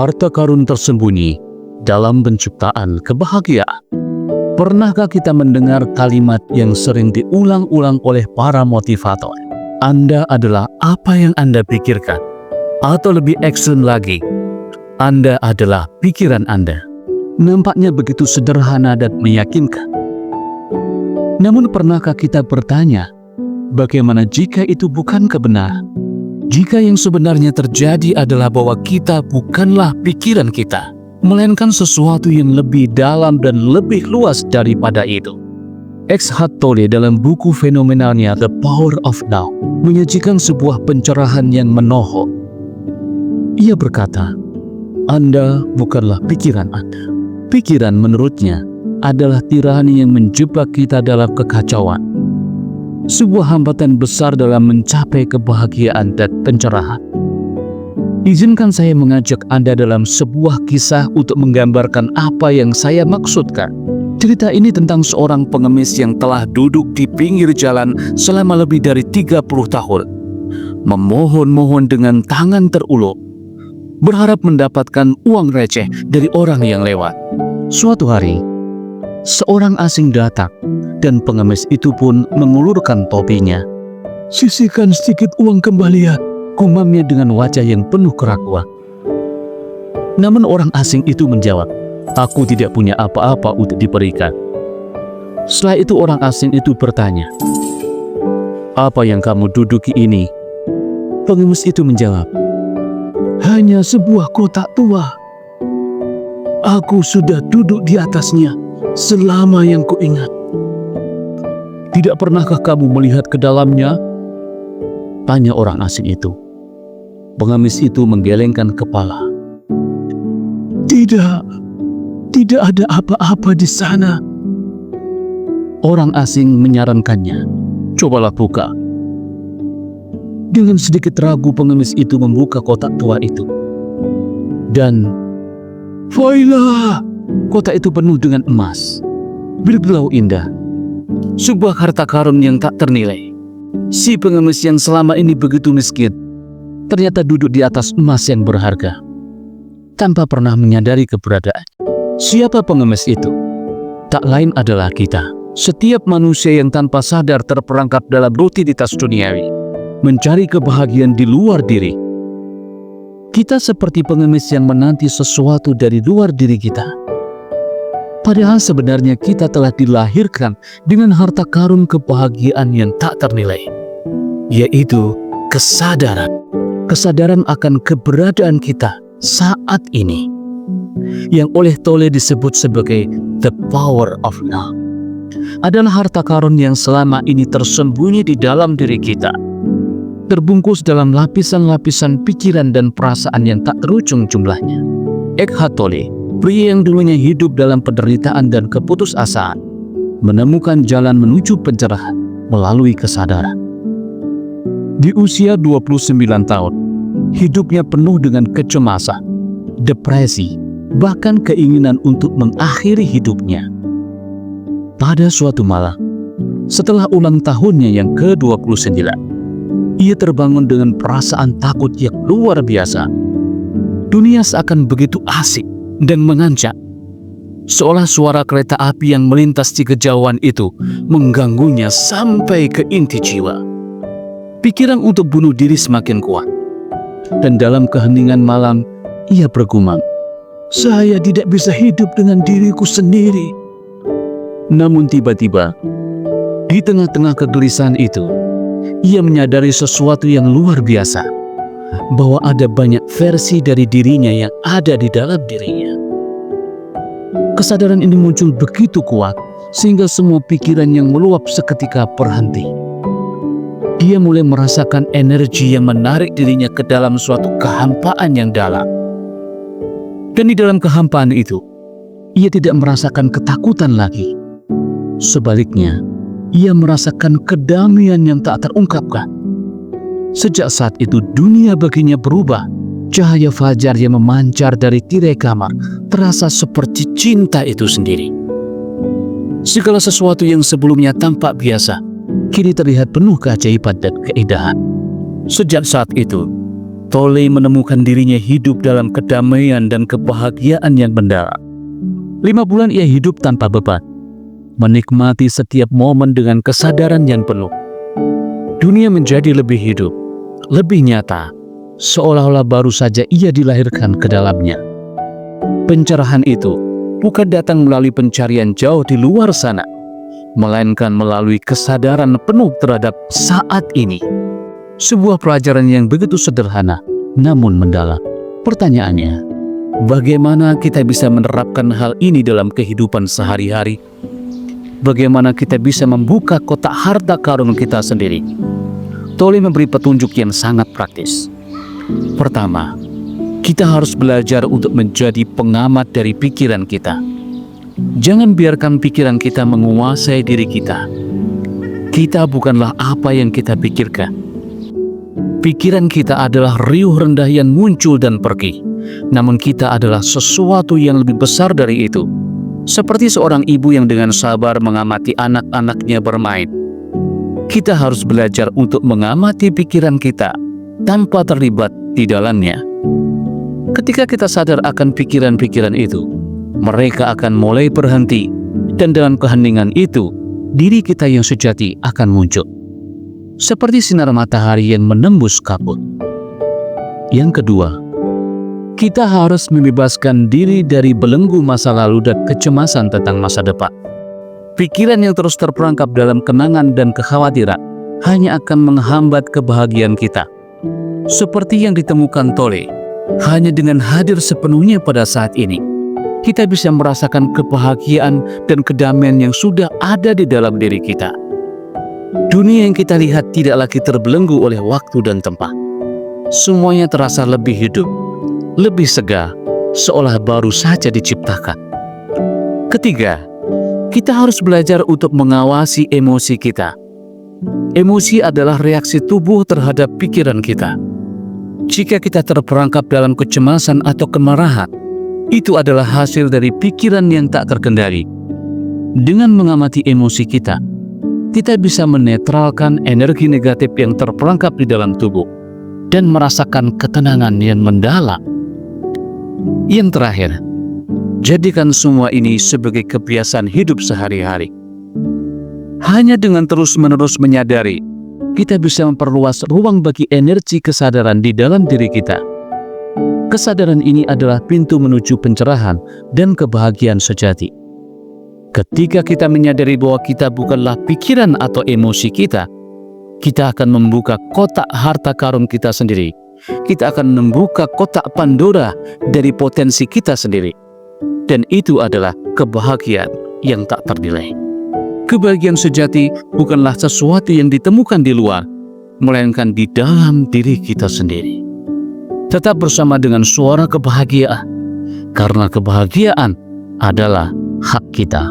harta karun tersembunyi dalam penciptaan kebahagiaan. Pernahkah kita mendengar kalimat yang sering diulang-ulang oleh para motivator? Anda adalah apa yang Anda pikirkan. Atau lebih ekstrem lagi, Anda adalah pikiran Anda. Nampaknya begitu sederhana dan meyakinkan. Namun pernahkah kita bertanya, bagaimana jika itu bukan kebenaran? Jika yang sebenarnya terjadi adalah bahwa kita bukanlah pikiran kita, melainkan sesuatu yang lebih dalam dan lebih luas daripada itu. Eckhart Tolle dalam buku fenomenalnya The Power of Now menyajikan sebuah pencerahan yang menohok. Ia berkata, Anda bukanlah pikiran Anda. Pikiran menurutnya adalah tirani yang menjebak kita dalam kekacauan. Sebuah hambatan besar dalam mencapai kebahagiaan dan pencerahan. Izinkan saya mengajak Anda dalam sebuah kisah untuk menggambarkan apa yang saya maksudkan. Cerita ini tentang seorang pengemis yang telah duduk di pinggir jalan selama lebih dari 30 tahun. Memohon-mohon dengan tangan terulur, berharap mendapatkan uang receh dari orang yang lewat. Suatu hari, seorang asing datang dan pengemis itu pun mengulurkan topinya. "Sisihkan sedikit uang kembalian," gumamnya dengan wajah yang penuh keraguan. Namun orang asing itu menjawab, "Aku tidak punya apa-apa untuk diberikan." Setelah itu orang asing itu bertanya, "Apa yang kamu duduki ini?" Pengemis itu menjawab, "Hanya sebuah kotak tua. Aku sudah duduk di atasnya selama yang kuingat." "Tidak pernahkah kamu melihat ke dalamnya?" tanya orang asing itu. Pengemis itu menggelengkan kepala. Tidak ada apa-apa di sana." Orang asing menyarankannya, "Cobalah buka." Dengan sedikit ragu pengemis itu membuka kotak tua itu. Dan voila, kotak itu penuh dengan emas, berkilau indah. Sebuah harta karun yang tak ternilai. Si pengemis yang selama ini begitu miskin, ternyata duduk di atas emas yang berharga, tanpa pernah menyadari keberadaan. Siapa pengemis itu? Tak lain adalah kita. Setiap manusia yang tanpa sadar terperangkap dalam rutinitas duniawi, mencari kebahagiaan di luar diri. Kita seperti pengemis yang menanti sesuatu dari luar diri kita. Padahal sebenarnya kita telah dilahirkan dengan harta karun kebahagiaan yang tak ternilai, yaitu kesadaran. Kesadaran akan keberadaan kita saat ini, yang oleh Tolle disebut sebagai the power of now. Adalah harta karun yang selama ini tersembunyi di dalam diri kita, terbungkus dalam lapisan-lapisan pikiran dan perasaan yang tak terujung jumlahnya. Eckhart Tolle, pria yang dulunya hidup dalam penderitaan dan keputusasaan, menemukan jalan menuju pencerahan melalui kesadaran. Di usia 29 tahun, hidupnya penuh dengan kecemasan, depresi, bahkan keinginan untuk mengakhiri hidupnya. Pada suatu malam, setelah ulang tahunnya yang ke-29, ia terbangun dengan perasaan takut yang luar biasa. Dunia seakan begitu asik dan mengancam, seolah suara kereta api yang melintas di kejauhan itu mengganggunya sampai ke inti jiwa. Pikiran untuk bunuh diri semakin kuat, dan dalam keheningan malam ia bergumam, "Saya tidak bisa hidup dengan diriku sendiri." Namun tiba-tiba, di tengah-tengah kegelisahan itu, ia menyadari sesuatu yang luar biasa, bahwa ada banyak versi dari dirinya yang ada di dalam dirinya. Kesadaran ini muncul begitu kuat, sehingga semua pikiran yang meluap seketika berhenti. Dia mulai merasakan energi yang menarik dirinya ke dalam suatu kehampaan yang dalam. Dan di dalam kehampaan itu, ia tidak merasakan ketakutan lagi. Sebaliknya, ia merasakan kedamaian yang tak terungkapkan. Sejak saat itu dunia baginya berubah. Cahaya fajar yang memancar dari tirai kamar terasa seperti cinta itu sendiri. Segala sesuatu yang sebelumnya tampak biasa, kini terlihat penuh keajaiban dan keindahan. Sejak saat itu, Tole menemukan dirinya hidup dalam kedamaian dan kebahagiaan yang mendalam. 5 bulan ia hidup tanpa beban, menikmati setiap momen dengan kesadaran yang penuh. Dunia menjadi lebih hidup, lebih nyata, seolah-olah baru saja ia dilahirkan ke dalamnya. Pencerahan itu bukan datang melalui pencarian jauh di luar sana, melainkan melalui kesadaran penuh terhadap saat ini. Sebuah pelajaran yang begitu sederhana, namun mendalam. Pertanyaannya, bagaimana kita bisa menerapkan hal ini dalam kehidupan sehari-hari? Bagaimana kita bisa membuka kotak harta karun kita sendiri? Tole memberi petunjuk yang sangat praktis. Pertama, kita harus belajar untuk menjadi pengamat dari pikiran kita. Jangan biarkan pikiran kita menguasai diri kita. Kita bukanlah apa yang kita pikirkan. Pikiran kita adalah riuh rendah yang muncul dan pergi. Namun kita adalah sesuatu yang lebih besar dari itu. Seperti seorang ibu yang dengan sabar mengamati anak-anaknya bermain. Kita harus belajar untuk mengamati pikiran kita tanpa terlibat di dalamnya. Ketika kita sadar akan pikiran-pikiran itu, mereka akan mulai berhenti, dan dalam keheningan itu, diri kita yang sejati akan muncul. Seperti sinar matahari yang menembus kabut. Yang kedua, kita harus membebaskan diri dari belenggu masa lalu dan kecemasan tentang masa depan. Pikiran yang terus terperangkap dalam kenangan dan kekhawatiran hanya akan menghambat kebahagiaan kita. Seperti yang ditemukan Tole, hanya dengan hadir sepenuhnya pada saat ini, kita bisa merasakan kebahagiaan dan kedamaian yang sudah ada di dalam diri kita. Dunia yang kita lihat tidak lagi terbelenggu oleh waktu dan tempat. Semuanya terasa lebih hidup, lebih segar, seolah baru saja diciptakan. Ketiga, kita harus belajar untuk mengawasi emosi kita. Emosi adalah reaksi tubuh terhadap pikiran kita. Jika kita terperangkap dalam kecemasan atau kemarahan, itu adalah hasil dari pikiran yang tak terkendali. Dengan mengamati emosi kita bisa menetralkan energi negatif yang terperangkap di dalam tubuh dan merasakan ketenangan yang mendalam. Yang terakhir, jadikan semua ini sebagai kebiasaan hidup sehari-hari. Hanya dengan terus-menerus menyadari, kita bisa memperluas ruang bagi energi kesadaran di dalam diri kita. Kesadaran ini adalah pintu menuju pencerahan dan kebahagiaan sejati. Ketika kita menyadari bahwa kita bukanlah pikiran atau emosi kita akan membuka kotak harta karun kita sendiri. Kita akan membuka kotak Pandora dari potensi kita sendiri. Dan itu adalah kebahagiaan yang tak ternilai. Kebahagiaan sejati bukanlah sesuatu yang ditemukan di luar, melainkan di dalam diri kita sendiri. Tetap bersama dengan suara kebahagiaan, karena kebahagiaan adalah hak kita.